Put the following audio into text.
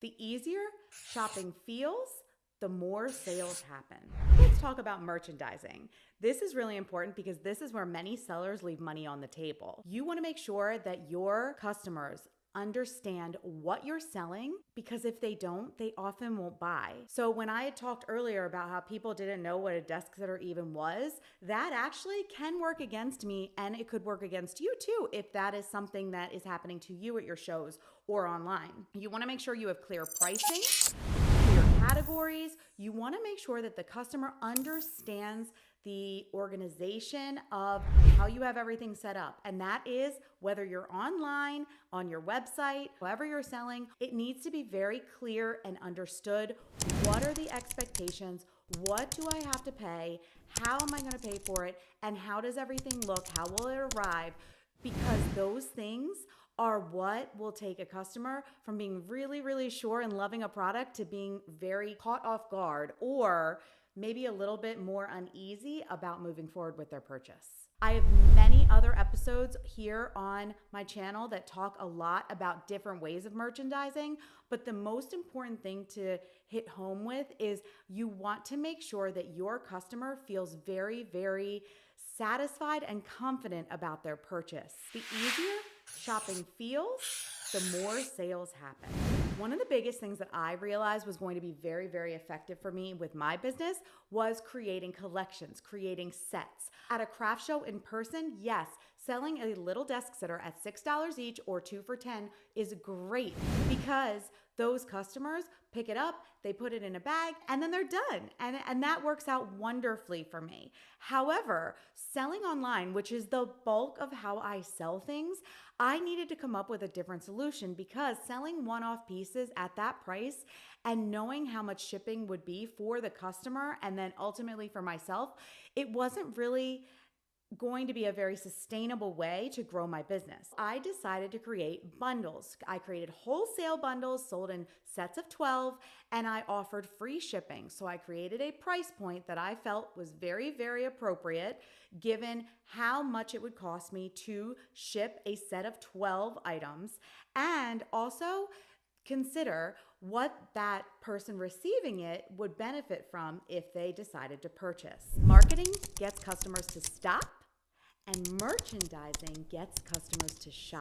The easier shopping feels, the more sales happen. Let's talk about merchandising. This is really important because this is where many sellers leave money on the table. You want to make sure that your customers understand what you're selling, because if they don't, they often won't buy. So when I had talked earlier about how people didn't know what a desk sitter even was, that actually can work against me, and it could work against you too if that is something that is happening to you at your shows or online. You want to make sure you have clear pricing, clear categories. You want to make sure that the customer understands the organization of how you have everything set up. And that is whether you're online, on your website, however you're selling, it needs to be very clear and understood. What are the expectations? What do I have to pay? How am I going to pay for it? And how does everything look? How will it arrive? Because those things are what will take a customer from being really, really sure and loving a product to being very caught off guard, or maybe a little bit more uneasy about moving forward with their purchase. I have many other episodes here on my channel that talk a lot about different ways of merchandising, but the most important thing to hit home with is you want to make sure that your customer feels very, very satisfied and confident about their purchase. The easier shopping feels, the more sales happen. One of the biggest things that I realized was going to be very, very effective for me with my business was creating collections, creating sets. At a craft show in person, yes, selling a little desk sitter at $6 each or 2 for $10 is great, because those customers pick it up, they put it in a bag, and then they're done. And that works out wonderfully for me. However, selling online, which is the bulk of how I sell things, I needed to come up with a different solution, because selling one-off pieces at that price and knowing how much shipping would be for the customer and then ultimately for myself, it wasn't really going to be a very sustainable way to grow my business. I decided to create bundles. I created wholesale bundles sold in sets of 12, and I offered free shipping. So I created a price point that I felt was very, very appropriate given how much it would cost me to ship a set of 12 items, and also consider what that person receiving it would benefit from if they decided to purchase. Marketing gets customers to stop, and merchandising gets customers to shop.